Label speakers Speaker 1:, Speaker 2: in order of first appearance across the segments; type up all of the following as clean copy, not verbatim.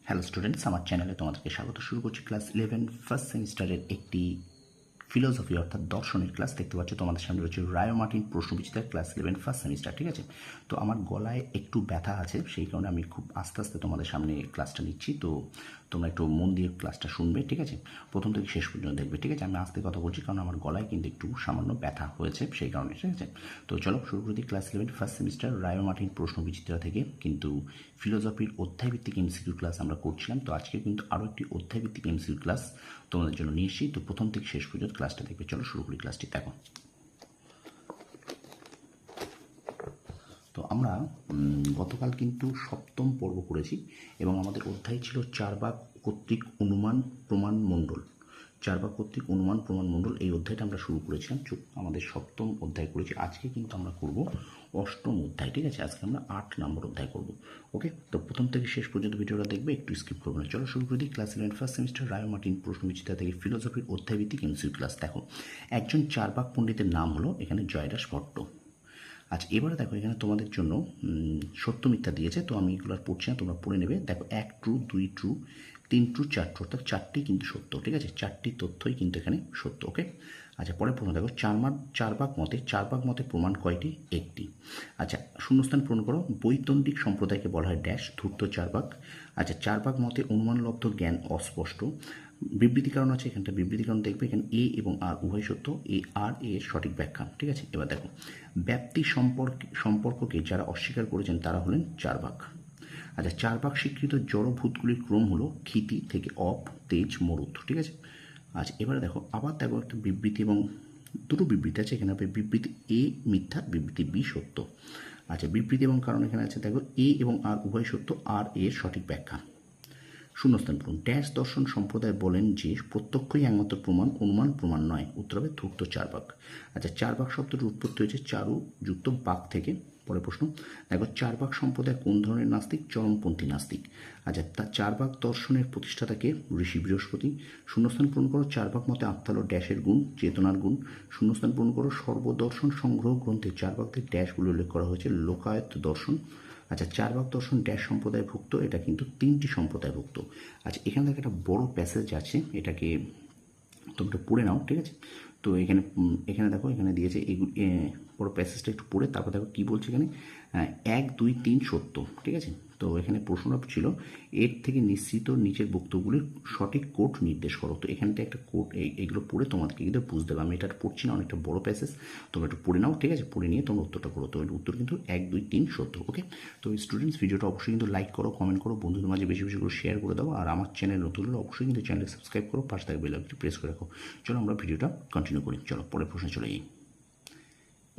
Speaker 1: Hello students, আমার চ্যানেলে তোমাদেরকে স্বাগত। শুরু করছি ক্লাস 11 ফার্স্ট সেমিস্টারের একটি ফিলোসফি অর্থাৎ দর্শনের ক্লাস। দেখতে পাচ্ছ তোমাদের সামনে রয়েছে রায়ো মার্টিন প্রশ্নবিচিত্রার ক্লাস 11 ফার্স্ট সেমিস্টার। ঠিক আছে, তো আমার গলায় একটু ব্যথা আছে, সেই কারণে আমি খুব আস্তে আস্তে তোমাদের সামনে ক্লাসটা নিচ্ছি। তো তোমরা একটু মন দিয়ে ক্লাসটা শুনবে, ঠিক আছে, প্রথম থেকে শেষ পর্যন্ত দেখবে। ঠিক আছে, আমি আস্তে কথা বলছি কারণ আমার গলায় কিন্তু একটু সামান্য ব্যথা হয়েছে, সেই কারণে। ঠিক আছে, তো চলো শুরু করি। ক্লাস 11 ফার্স্ট সেমিস্টার রায়ো মার্টিন প্রশ্নবিচিত্রা থেকে কিন্তু ফিলোসফির অধ্যায়ভিত্তিক এমসিকিউ ক্লাস আমরা করছিলাম। তো আজকে কিন্তু আরও একটি অধ্যায়ভিত্তিক এমসিকিউ ক্লাস তোমাদের জন্য নিয়ে এসেছি। তো প্রথম থেকে শেষ পর্যন্ত ক্লাসটা দেখবে। চলো শুরু করি ক্লাসটি। দেখো, তো আমরা গতকাল কিন্তু সপ্তম পর্ব করেছি এবং আমাদের অধ্যায় ছিল চারবাক কর্তৃক অনুমান প্রমাণ মণ্ডল। চারবাক কর্তৃক অনুমান প্রমাণ মণ্ডল, এই অধ্যায়টা আমরা শুরু করেছিলাম, আমাদের সপ্তম অধ্যায় করেছি। আজকে কিন্তু আমরা করব অষ্টম অধ্যায়। ঠিক আছে, আজকে আমরা 8 নম্বর অধ্যায় করব। ওকে, তো প্রথম থেকে শেষ পর্যন্ত ভিডিওটা দেখবে, একটু স্কিপ করবে না। চলো শুরু করে দিই। ক্লাস 11 ফার্স্ট সেমিস্টার রায়ো মার্টিন প্রশ্নবিচিত্রা থেকে ফিলোসফির অধ্যায়ভিত্তিক এমসিকিউ ক্লাস। দেখো, একজন চারবাক পণ্ডিতের নাম হলো এখানে জয়দাস ভট্ট। আচ্ছা, এবারে দেখো এখানে তোমাদের জন্য সত্য মিথ্যা দিয়েছে, তো আমি এগুলো আর পড়ছি না, তোমরা পড়ে নেবে। দেখো, 1 ট্রু, 2 ট্রু, 3 ট্রু, 4 ট্রু, অর্থাৎ 4টি কিন্তু সত্য। ঠিক আছে, 4টি তথ্যই কিন্তু এখানে সত্য। ওকে, আচ্ছা, পরে প্রশ্ন দেখো, চারবাক মতে প্রমাণ কয়টি? একটি। আচ্ছা, শূন্যস্থান পূরণ করো। বৈতন্ডিক সম্প্রদায়কে বলা হয় ড্যাশ, ধূর্ত চারবাক। আচ্ছা, চারবাক মতে অনুমানলব্ধ জ্ঞান অস্পষ্ট। বিবৃতি কারণ আছে, এখানটা বিবৃতি কারণ দেখবে। এখানে এ এবং আর উভয় সত্য, এ আর এর সঠিক ব্যাখ্যা। ঠিক আছে, এবার দেখো, ব্যাপ্তি সম্পর্ককে যারা অস্বীকার করেছেন তারা হলেন চারবাক। আচ্ছা, চারবাক স্বীকৃত জড়ভূতগুলির ক্রম হলো ক্ষিতি থেকে অপ, তেজ, মরুত। ঠিক আছে, আচ্ছা, এবারে দেখো, আবার দেখো একটা বিবৃতি এবং দুটো বিবৃতি আছে এখানে। বিবৃতি এ মিথ্যা, বিবৃতি বি সত্য। আচ্ছা, বিবৃতি এবং কারণ এখানে আছে। দেখো, এ এবং আর উভয় সত্য, আর এর সঠিক ব্যাখ্যা। শূন্যস্থান পূরণ। ড্যাশ দর্শন সম্প্রদায় বলেন যে প্রত্যক্ষই একমাত্র প্রমাণ, অনুমান প্রমাণ নয়। উত্তর হবে ধূর্ত চারবাক। আচ্ছা, চারবাক শব্দটির উৎপত্তি হয়েছে চারু যুক্ত বাক থেকে। পরে প্রশ্ন দেখো, চারবাক সম্প্রদায় কোন ধরনের নাস্তিক? চরমপন্থী নাস্তিক। আচ্ছা, তার চারবাক দর্শনের প্রতিষ্ঠাতাকে ঋষি বৃহস্পতি। শূন্যস্থান পূরণ করো। চারবাক মতে আত্মা হল ড্যাশের গুণ, চেতনার গুণ। শূন্যস্থান পূরণ করো। সর্বদর্শন সংগ্রহ গ্রন্থে চারবাকদের ড্যাশগুলো উল্লেখ করা হয়েছে। লোকায়ত দর্শন। আচ্ছা, চারবাক দর্শন ড্যাশ সম্প্রদায়ভুক্ত, এটা কিন্তু 3টি সম্প্রদায়ভুক্ত। আচ্ছা, এখানে থেকে একটা বড় প্যাসেজ আছে, এটাকে তোমরা পড়ে নাও। ঠিক আছে, তো এখানে দেখো, এখানে দিয়েছে এগুলো, বড় প্যাসেজটা একটু পড়ে তারপর দেখো কী বলছে এখানে। 1, 2, 3 সত্য। ঠিক আছে, তো এখানে প্রশ্নটা ছিল এর থেকে নিশ্চিত নিচের বক্তব্যগুলির সঠিক কোড নির্দেশ করো। তো এখানটা একটা কোড, এইগুলো পড়ে তোমাদেরকে কিন্তু বুঝতে হবে। আমি এটা পড়ছি না, অনেকটা বড় প্যাসেজ, তোমরা একটু পড়ে নাও। ঠিক আছে, পড়ে নিয়ে তোমরা উত্তরটা করো। তো এর উত্তর কিন্তু 1, 2, 3 সত্য। ওকে, তো স্টুডেন্টস, ভিডিওটা অবশ্যই কিন্তু লাইক করো, কমেন্ট করো, বন্ধুদের মাঝে বেশি বেশি করে শেয়ার করে দাও। আর আমার চ্যানেল নতুন হলে অবশ্যই কিন্তু চ্যানেলকে সাবস্ক্রাইব করো, পাশে থাকা বেল আইকনটি প্রেস করে রাখো। চলো আমরা ভিডিওটা কন্টিনিউ করি। চলো পরের প্রশ্নে চলে যাই।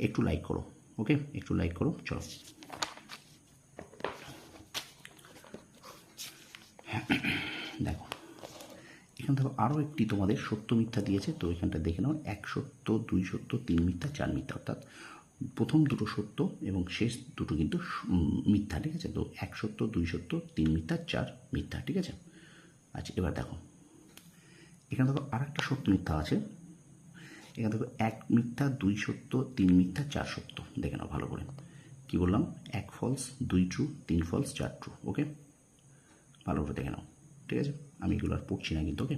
Speaker 1: একটু লাইক করো। ওকে, একটু লাইক করো। চলো দেখো, এখান থেকে আরও একটি তোমাদের সত্য মিথ্যা দিয়েছে। তো এখানটা দেখে নাও, 1 সত্য, 2 সত্য, 3 মিথ্যা, 4 মিথ্যা, অর্থাৎ প্রথম দুটো সত্য এবং শেষ দুটো কিন্তু মিথ্যা। ঠিক আছে, তো 1 সত্য, 2 সত্য, 3 মিথ্যা, 4 মিথ্যা। ঠিক আছে, আচ্ছা, এবার দেখো, এখানে দেখো আর একটা সত্য মিথ্যা আছে। এখানে দেখো 1 মিথ্যা, 2 সত্য, 3 মিথ্যা, 4 সত্য। দেখে নাও ভালো করে, কি বললাম? 1 ফলস, 2 ট্রু, 3 ফলস, 4 ট্রু। ওকে, ভালো করে দেখে নাও। ঠিক আছে, আমি এগুলো আর পড়ছি না কিন্তু। ওকে,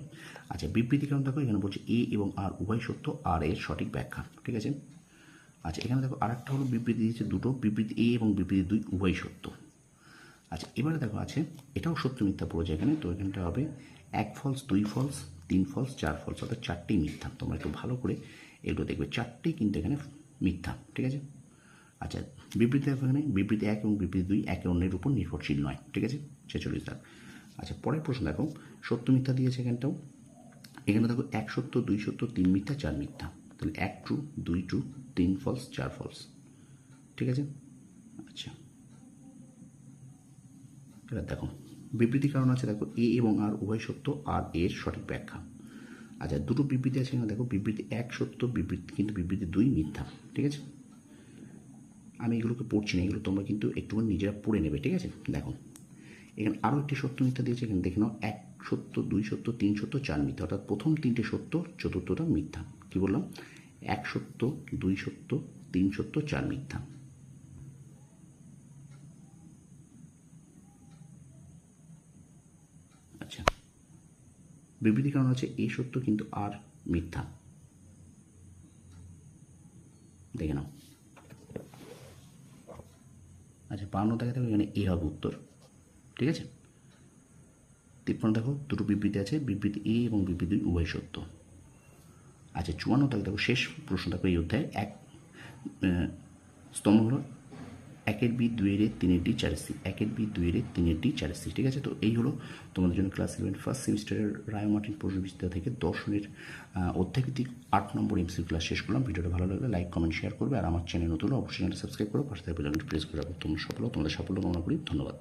Speaker 1: আচ্ছা, বিবৃতি কারণ দেখো, এখানে বলছে এ এবং আর উভয় সত্য, আর এর সঠিক ব্যাখ্যা। ঠিক আছে, আচ্ছা, এখানে দেখো আর একটা হলো বিবৃতি দিয়েছে দুটো, বিবৃতি এ এবং বিবৃতি 2 উভয় সত্য। আচ্ছা, এবারে দেখো আছে, এটাও সত্য মিথ্যা পড়েছে এখানে। তো এখানটা হবে 1 ফলস, 2 ফলস, 3 ফলস, 4 ফলস, অর্থাৎ 4টেই মিথ্যা। তোমরা একটু ভালো করে এগুলো দেখবে, 4টেই কিন্তু এখানে মিথ্যা। ঠিক আছে, আচ্ছা, বিবৃতি দেখো, এখানে বিবৃতি 1 এবং বিবৃতি 2 একে অন্যের উপর নির্ভরশীল নয়। ঠিক আছে, 46 দাগ। আচ্ছা, পরের প্রশ্ন দেখো, সত্য মিথ্যা দিয়েছে এখানটাও। এখানে দেখো 1 সত্য, 2 সত্য, 3 মিথ্যা, 4 মিথ্যা। তাহলে 1 ট্রু, 2 ট্রু, 3 ফলস, 4 ফলস। ঠিক আছে, আচ্ছা, এবার দেখো, বিবৃতি কারণ আছে। দেখো, এ এবং আর উভয় সত্য, আর এর সঠিক ব্যাখ্যা। আচ্ছা, দুটো বিবৃতি আছে এখানে। দেখো, বিবৃতি 1 সত্য, কিন্তু বিবৃতি 2 মিথ্যা। ঠিক আছে, আমি এগুলোকে পড়ছি না, এগুলো তোমরা কিন্তু একটুখানি নিজেরা পড়ে নেবে। ঠিক আছে, দেখো, এখানে আরও একটি সত্য মিথ্যা দিয়েছে। এখানে দেখে নাও, 1 সত্য, 2 সত্য, 3 সত্য, 4 মিথ্যা, অর্থাৎ প্রথম 3টে সত্য, চতুর্থটা মিথ্যা। কি বললাম? 1 সত্য, 2 সত্য, 3 সত্য, 4 মিথ্যা। বিবৃতি কারণ হচ্ছে এ সত্য কিন্তু আর মিথ্যা। দেখে নাও। আচ্ছা 52 দেখে দেখো, এখানে এ হবে উত্তর। ঠিক আছে। 53 দেখো, দুটো বিবৃতি আছে, বিবৃতি এ এবং বিবৃতি উভয় সত্য। আচ্ছা 54 দেখো, শেষ প্রশ্ন দেখো এই অধ্যায়ে এক স্তম্ভ হলো 1-এর বি 2-এর এ 3-এর ডি 4-এর সি, 1-এর বি 2-এর এ 3-এর ডি 4-এর সি। ঠিক আছে। তো এই হলো তোমাদের জন্য ক্লাস 11 ফার্স্ট সেমিস্টারের রায় মার্টিন প্রশ্নবিচিত্রা থেকে দর্শনের অধ্যায়ভিত্তিক 8 নম্বর এমসিকিউ ক্লাস শেষ করলাম। ভিডিওটা ভালো লাগলে লাইক কমেন্ট শেয়ার করবে, আর আমার চ্যানেল নতুন অবশ্যই চ্যানেলটা সাবস্ক্রাইব করো, পাশে থাকা বেল আইকনটি প্রেস করে রাখো। তোমরা সফল, তোমাদের সাফল্য কামনা করি। ধন্যবাদ।